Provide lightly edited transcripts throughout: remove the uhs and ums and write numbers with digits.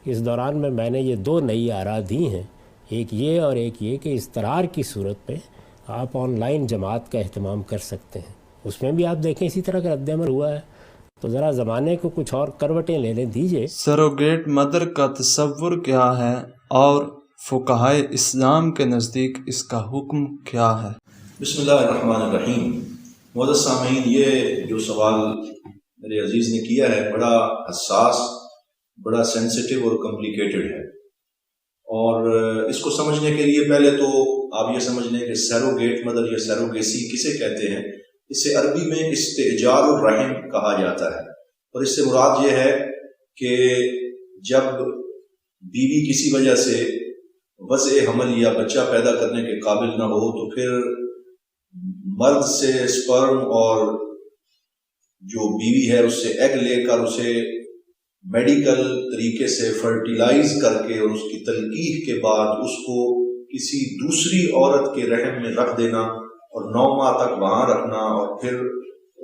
اس دوران میں نے یہ 2 نئی آراء دی ہیں، ایک یہ اور ایک یہ کہ استرار کی صورت میں آپ آن لائن جماعت کا اہتمام کر سکتے ہیں، اس میں بھی آپ دیکھیں اسی طرح کا رد عمل ہوا ہے، تو ذرا زمانے کو کچھ اور کروٹیں لینے دیجئے۔ سروگیٹ مدر کا تصور کیا ہے اور فقہائے اسلام کے نزدیک اس کا حکم کیا ہے؟ بسم اللہ الرحمن الرحیم۔ معزز سامعین، یہ جو سوال میرے عزیز نے کیا ہے بڑا حساس، بڑا سینسیٹیو اور کمپلیکیٹڈ ہے، اور اس کو سمجھنے کے لیے پہلے تو آپ یہ سمجھ لیں کہ سیروگیٹ مدر یا سیروگیسی کسے کہتے ہیں۔ اسے عربی میں استئجار الرحم کہا جاتا ہے، اور اس سے مراد یہ ہے کہ جب بیوی کسی وجہ سے وضع حمل یا بچہ پیدا کرنے کے قابل نہ ہو تو پھر مرد سے سپرم اور جو بیوی ہے اس سے ایگ لے کر اسے میڈیکل طریقے سے فرٹیلائز کر کے اور اس کی تلقیح کے بعد اس کو کسی دوسری عورت کے رحم میں رکھ دینا اور 9 ماہ تک وہاں رکھنا، اور پھر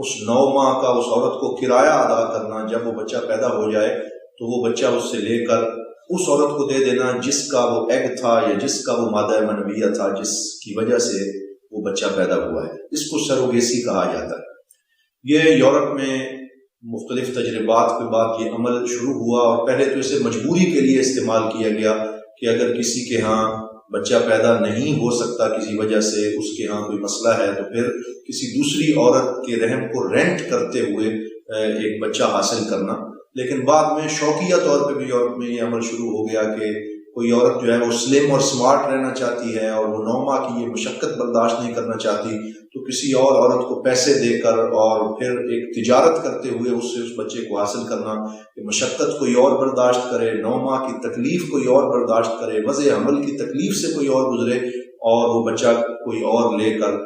اس 9 ماہ کا اس عورت کو کرایہ ادا کرنا۔ جب وہ بچہ پیدا ہو جائے تو وہ بچہ اس سے لے کر اس عورت کو دے دینا جس کا وہ ایگ تھا یا جس کا وہ مادہ منویہ تھا جس کی وجہ سے وہ بچہ پیدا ہوا ہے۔ اس کو سروگیسی کہا جاتا ہے۔ یہ یورپ میں مختلف تجربات کے بعد یہ عمل شروع ہوا، اور پہلے تو اسے مجبوری کے لیے استعمال کیا گیا کہ اگر کسی کے ہاں بچہ پیدا نہیں ہو سکتا کسی وجہ سے، اس کے ہاں کوئی مسئلہ ہے، تو پھر کسی دوسری عورت کے رحم کو رینٹ کرتے ہوئے ایک بچہ حاصل کرنا۔ لیکن بعد میں شوقیہ طور پہ بھی یورپ میں یہ عمل شروع ہو گیا کہ کوئی عورت جو ہے وہ سلم اور سمارٹ رہنا چاہتی ہے اور وہ 9 ماہ کی یہ مشقت برداشت نہیں کرنا چاہتی، تو کسی اور عورت کو پیسے دے کر اور پھر ایک تجارت کرتے ہوئے اس سے اس بچے کو حاصل کرنا، کہ مشقت کوئی اور برداشت کرے، 9 ماہ کی تکلیف کوئی اور برداشت کرے، وضع حمل کی تکلیف سے کوئی اور گزرے، اور وہ بچہ کوئی اور لے کر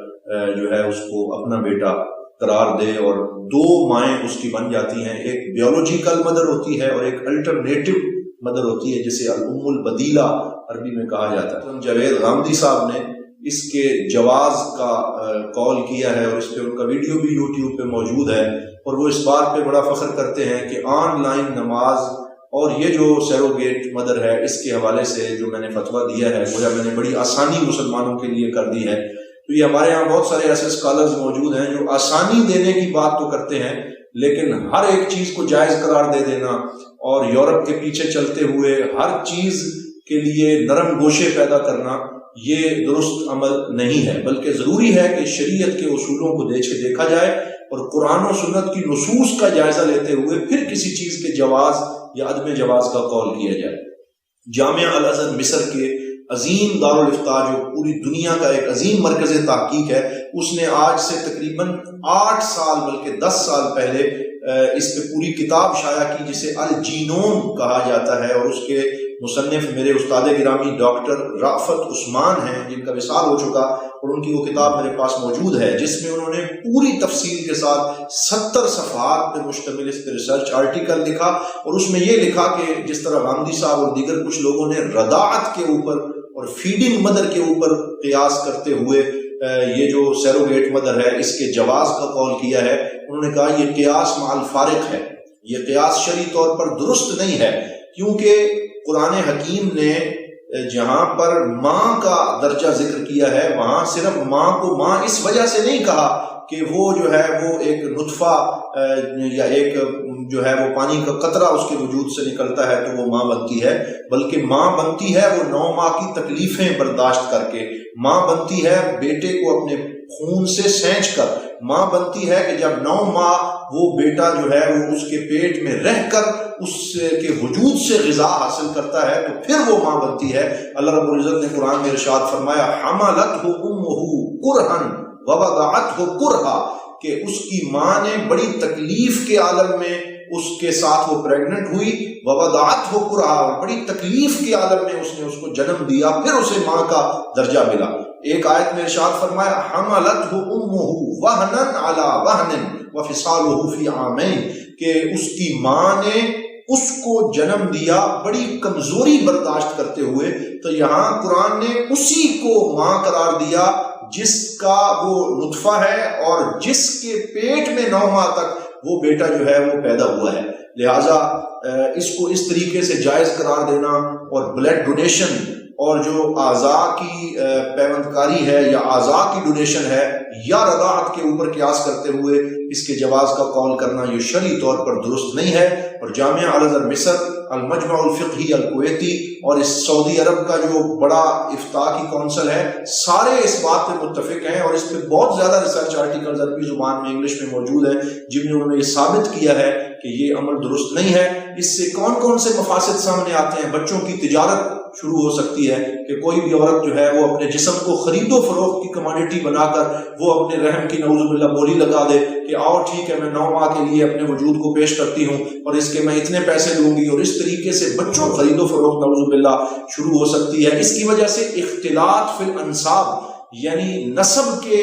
جو ہے اس کو اپنا بیٹا قرار دے، اور 2 مائیں اس کی بن جاتی ہیں۔ ایک بیولوجیکل مدر ہوتی ہے اور ایک الٹرنیٹو مدر ہوتی ہے جسے الام البدیلہ عربی میں کہا جاتا ہے۔ جاوید غامدی صاحب نے اس کے جواز کا قول کیا ہے، اور اس پہ ان کا ویڈیو بھی یوٹیوب پہ موجود ہے، اور وہ اس بات پہ بڑا فخر کرتے ہیں کہ آن لائن نماز اور یہ جو سیروگیٹ مدر ہے اس کے حوالے سے جو میں نے فتویٰ دیا ہے، گویا میں نے بڑی آسانی مسلمانوں کے لیے کر دی ہے۔ تو یہ ہمارے ہاں بہت سارے ایسے اسکالرز موجود ہیں جو آسانی دینے کی بات تو کرتے ہیں، لیکن ہر ایک چیز کو جائز قرار دے دینا اور یورپ کے پیچھے چلتے ہوئے ہر چیز کے لیے نرم گوشے پیدا کرنا، یہ درست عمل نہیں ہے، بلکہ ضروری ہے کہ شریعت کے اصولوں کو دیکھا جائے اور قرآن و سنت کی نصوص کا جائزہ لیتے ہوئے پھر کسی چیز کے جواز یا عدم جواز کا قول کیا جائے۔ جامعہ الازہر مصر کے عظیم دارالافتاء جو پوری دنیا کا ایک عظیم مرکز تحقیق ہے، اس نے آج سے تقریباً 8 سال بلکہ 10 سال پہلے اس پہ پوری کتاب شائع کی جسے الجینوم کہا جاتا ہے، اور اس کے مصنف میرے استاد گرامی ڈاکٹر رافت عثمان ہیں جن کا وصال ہو چکا، اور ان کی وہ کتاب میرے پاس موجود ہے جس میں انہوں نے پوری تفصیل کے ساتھ 70 صفحات پہ مشتمل اس پہ ریسرچ آرٹیکل لکھا، اور اس میں یہ لکھا کہ جس طرح غامدی صاحب اور دیگر کچھ لوگوں نے رضاعت کے اوپر اور فیڈنگ مدر کے اوپر قیاس کرتے ہوئے یہ جو سیروگیٹ مدر ہے اس کے جواز کا قول کیا ہے، انہوں نے کہا یہ قیاس مع الفارق ہے، یہ قیاس شرعی طور پر درست نہیں ہے، کیونکہ قرآن حکیم نے جہاں پر ماں کا درجہ ذکر کیا ہے وہاں صرف ماں کو ماں اس وجہ سے نہیں کہا کہ وہ جو ہے وہ ایک نطفہ یا ایک جو ہے وہ پانی کا قطرہ اس کے وجود سے نکلتا ہے تو وہ ماں بنتی ہے، بلکہ ماں بنتی ہے وہ 9 ماہ کی تکلیفیں برداشت کر کے، ماں بنتی ہے بیٹے کو اپنے خون سے سینچ کر، ماں بنتی ہے کہ جب 9 ماہ وہ بیٹا جو ہے وہ اس کے پیٹ میں رہ کر اس کے وجود سے غذا حاصل کرتا ہے تو پھر وہ ماں بنتی ہے۔ اللہ رب العزت نے قرآن میں ارشاد فرمایا حملتہ امہ کرہا ووضعتہ کرہا، کہ اس کی ماں نے بڑی تکلیف کے عالم میں اس کے ساتھ وہ پریگننٹ ہوئی، ووضعتہ کرہا، بڑی تکلیف کے عالم میں اس نے اس کو جنم دیا، پھر اسے ماں کا درجہ ملا۔ ایک آیت میں ارشاد فرمایا حملتہ امہ وہنا علی وہن وفصالہ فی عامین، کہ اس کی ماں نے اس کو جنم دیا بڑی کمزوری برداشت کرتے ہوئے، تو یہاں قرآن نے اسی کو ماں قرار دیا جس کا وہ نطفہ ہے اور جس کے پیٹ میں 9 ماہ تک وہ بیٹا جو ہے وہ پیدا ہوا ہے۔ لہٰذا اس کو اس طریقے سے جائز قرار دینا اور بلڈ ڈونیشن اور جو اعضاء کی پیوندکاری ہے یا اعضاء کی ڈونیشن ہے یا رضاعت کے اوپر قیاس کرتے ہوئے اس کے جواز کا قول کرنا یہ شرعی طور پر درست نہیں ہے. اور جامعہ الازہر مصر، المجمع الفقہی الکویتی اور اس سعودی عرب کا جو بڑا افتاء کی کونسل ہے، سارے اس بات پہ متفق ہیں اور اس پہ بہت زیادہ ریسرچ آرٹیکلز عربی زبان میں انگلش میں موجود ہیں جن میں انہوں نے یہ ثابت کیا ہے کہ یہ عمل درست نہیں ہے. اس سے کون کون سے مفاسد سامنے آتے ہیں؟ بچوں کی تجارت شروع ہو سکتی ہے کہ کوئی بھی عورت جو ہے وہ اپنے جسم کو خرید و فروخت کی کموڈیٹی بنا کر وہ اپنے رحم کی نعوذ باللہ بولی لگا دے کہ آؤ ٹھیک ہے میں 9 ماہ کے لیے اپنے وجود کو پیش کرتی ہوں اور اس کے میں اتنے پیسے لوں گی، اور اس طریقے سے بچوں خرید و فروخت نعوذ باللہ شروع ہو سکتی ہے. اس کی وجہ سے اختلاط فی الانساب یعنی نسب کے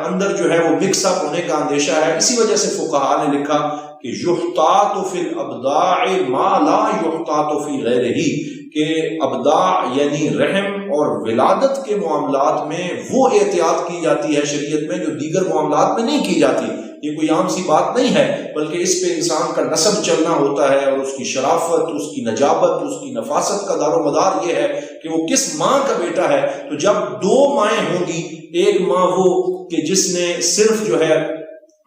اندر جو ہے وہ مکس اپ ہونے کا اندیشہ ہے. اسی وجہ سے فقہاء نے لکھا کہ یحتاط فی الابداع ما لا یحتاط فی غیرہ، کہ ابداع یعنی رحم اور ولادت کے معاملات میں وہ احتیاط کی جاتی ہے شریعت میں جو دیگر معاملات میں نہیں کی جاتی. یہ کوئی عام سی بات نہیں ہے، بلکہ اس پہ انسان کا نسب چلنا ہوتا ہے اور اس کی شرافت، اس کی نجابت، اس کی نفاست کا دار و مدار یہ ہے کہ وہ کس ماں کا بیٹا ہے. تو جب 2 مائیں ہوں گی، ایک ماں وہ کہ جس نے صرف جو ہے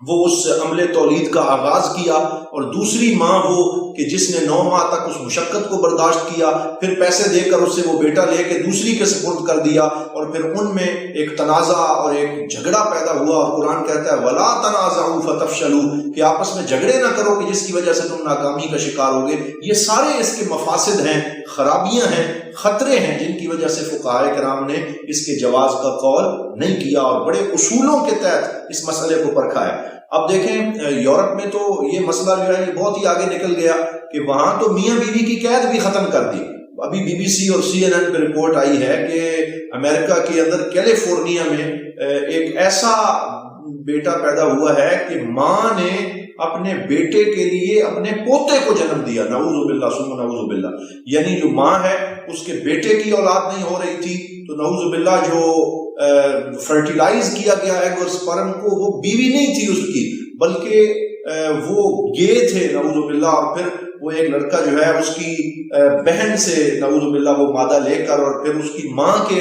وہ اس عمل تولید کا آغاز کیا، اور دوسری ماں وہ کہ جس نے 9 ماہ تک اس مشقت کو برداشت کیا، پھر پیسے دے کر اس سے وہ بیٹا لے کے دوسری کے سپرد کر دیا، اور پھر ان میں ایک تنازع اور ایک جھگڑا پیدا ہوا. اور قرآن کہتا ہے وَلَا تَنَازَعُوا فَتَفْشَلُوا، کہ آپس میں جھگڑے نہ کرو کہ جس کی وجہ سے تم ناکامی کا شکار ہوگے. یہ سارے اس کے مفاسد ہیں، خرابیاں ہیں، خطرے ہیں جن کی وجہ سے فقہاء کرام نے اس کے جواز کا قول نہیں کیا اور بڑے اصولوں کے تحت اس مسئلے کو پرکھا ہے. اب دیکھیں یورپ میں تو یہ مسئلہ جو ہے یہ بہت ہی آگے نکل گیا کہ وہاں تو میاں بیوی کی قید بھی ختم کر دی. ابھی بی بی سی اور CNN پہ رپورٹ آئی ہے کہ امریکہ کے اندر کیلیفورنیا میں ایک ایسا بیٹا پیدا ہوا ہے کہ ماں نے اپنے بیٹے کے لیے اپنے پوتے کو جنم دیا. نعوذ باللہ ثم نعوذ باللہ. یعنی جو ماں ہے اس کے بیٹے کی اولاد نہیں ہو رہی تھی تو نعوذ باللہ جو فرٹیلائز کیا گیا ایگ اور سپرم کو وہ بیوی نہیں تھی اس کی، بلکہ وہ گے تھے نعوذ باللہ. اور پھر وہ ایک لڑکا جو ہے اس کی بہن سے نعوذ باللہ وہ مادہ لے کر اور پھر اس کی ماں کے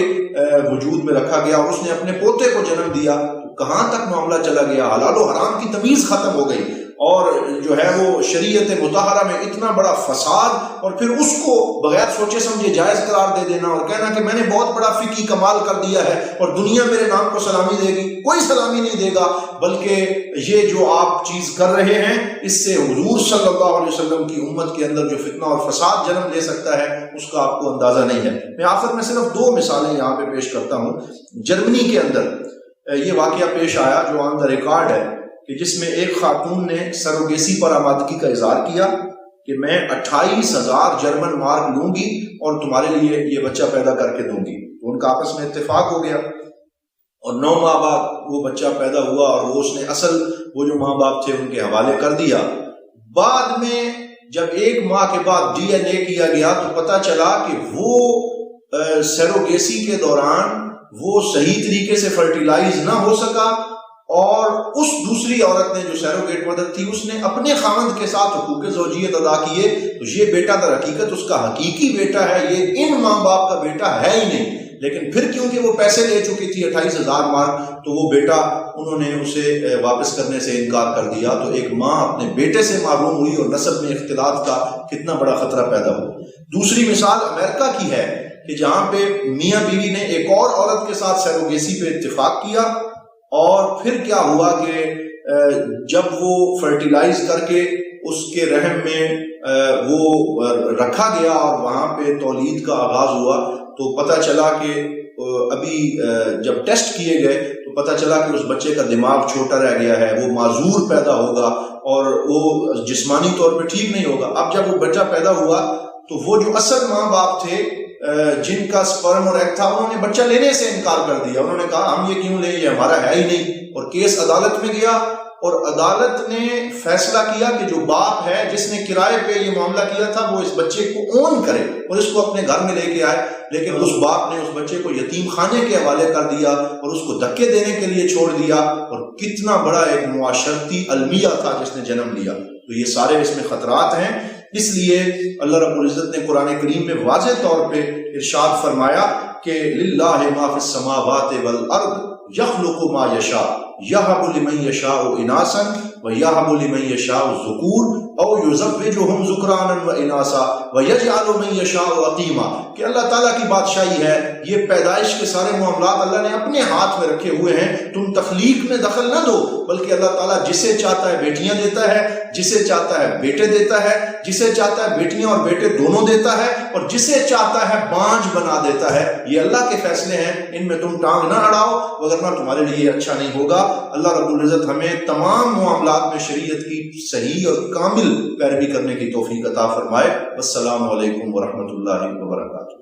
وجود میں رکھا گیا اور اس نے اپنے پوتے کو جنم دیا. تو کہاں تک معاملہ چلا گیا؟ حلال و حرام کی تمیز ختم ہو گئی اور جو ہے وہ شریعت مطہرہ میں اتنا بڑا فساد، اور پھر اس کو بغیر سوچے سمجھے جائز قرار دے دینا اور کہنا کہ میں نے بہت بڑا فقہی کمال کر دیا ہے اور دنیا میرے نام کو سلامی دے گی. کوئی سلامی نہیں دے گا، بلکہ یہ جو آپ چیز کر رہے ہیں اس سے حضور صلی اللہ علیہ وسلم کی امت کے اندر جو فتنہ اور فساد جنم لے سکتا ہے اس کا آپ کو اندازہ نہیں ہے. میں آخر میں صرف 2 مثالیں یہاں پہ پیش کرتا ہوں. جرمنی کے اندر یہ واقعہ پیش آیا جو آن دا ریکارڈ ہے کہ جس میں ایک خاتون نے سروگیسی پر آمادگی کا اظہار کیا کہ میں 28,000 جرمن مارک لوں گی اور تمہارے لیے یہ بچہ پیدا کر کے دوں گی. تو ان کا آپس میں اتفاق ہو گیا اور 9 ماہ بعد وہ بچہ پیدا ہوا اور وہ اس نے اصل وہ جو ماں باپ تھے ان کے حوالے کر دیا. بعد میں جب 1 ماہ کے بعد DNA کیا گیا تو پتہ چلا کہ وہ سروگیسی کے دوران وہ صحیح طریقے سے فرٹیلائز نہ ہو سکا اور اس دوسری عورت نے جو سیروگیٹ مدر تھی اس نے اپنے خاوند کے ساتھ حقوق زوجیت ادا کیے. تو یہ بیٹا در حقیقت اس کا حقیقی بیٹا ہے، یہ ان ماں باپ کا بیٹا ہے ہی نہیں. لیکن پھر کیونکہ وہ پیسے لے چکی تھی 28,000 مارک تو وہ بیٹا انہوں نے اسے واپس کرنے سے انکار کر دیا. تو ایک ماں اپنے بیٹے سے محروم ہوئی اور نسب میں اختلاط کا کتنا بڑا خطرہ پیدا ہوا. دوسری مثال امریکہ کی ہے کہ جہاں پہ میاں بیوی نے ایک اور عورت کے ساتھ سیروگیسی پہ اتفاق کیا اور پھر کیا ہوا کہ جب وہ فرٹیلائز کر کے اس کے رحم میں وہ رکھا گیا اور وہاں پہ تولید کا آغاز ہوا تو پتہ چلا کہ ابھی جب ٹیسٹ کیے گئے تو پتہ چلا کہ اس بچے کا دماغ چھوٹا رہ گیا ہے، وہ معذور پیدا ہوگا اور وہ جسمانی طور پہ ٹھیک نہیں ہوگا. اب جب وہ بچہ پیدا ہوا تو وہ جو اصل ماں باپ تھے جن کا سپرم اور ایگ تھا انہوں نے بچہ لینے سے انکار کر دیا. انہوں نے کہا ہم یہ کیوں لیں، یہ ہمارا ہے ہی نہیں. اور کیس عدالت میں گیا اور عدالت نے فیصلہ کیا کہ جو باپ ہے جس نے کرائے پہ یہ معاملہ کیا تھا وہ اس بچے کو اون کرے اور اس کو اپنے گھر میں لے کے آئے. لیکن اس باپ نے اس بچے کو یتیم خانے کے حوالے کر دیا اور اس کو دھکے دینے کے لیے چھوڑ دیا. اور کتنا بڑا ایک معاشرتی المیہ تھا جس نے جنم لیا. تو یہ سارے اس میں خطرات ہیں. اس لیے اللہ رب العزت نے قرآن کریم میں واضح طور پہ ارشاد فرمایا کہ للہ ما فی السماوات والارض یخلق ما یشاء یہب لمن یشاء اناسا ویہب لمن یشاء الذکور او یزوجہم ذکرانا واناسا ویجعل من یشاء عقیما، کہ اللہ تعالیٰ کی بادشاہی ہے، یہ پیدائش کے سارے معاملات اللہ نے اپنے ہاتھ میں رکھے ہوئے ہیں، تم تخلیق میں دخل نہ دو، بلکہ اللہ تعالیٰ جسے چاہتا ہے بیٹیاں دیتا ہے، جسے چاہتا ہے بیٹے دیتا ہے، جسے چاہتا ہے بیٹیاں اور بیٹے دونوں دیتا ہے، اور جسے چاہتا ہے بانجھ بنا دیتا ہے۔ یہ اللہ کے فیصلے ہیں، ان میں تم ٹانگ نہ اڑاؤ وگرنہ تمہارے لیے یہ اچھا نہیں ہوگا۔ اللہ رب العزت ہمیں تمام معاملات میں شریعت کی صحیح اور کامل پیروی کرنے کی توفیق عطا فرمائے۔ والسلام علیکم ورحمۃ اللہ وبرکاتہ۔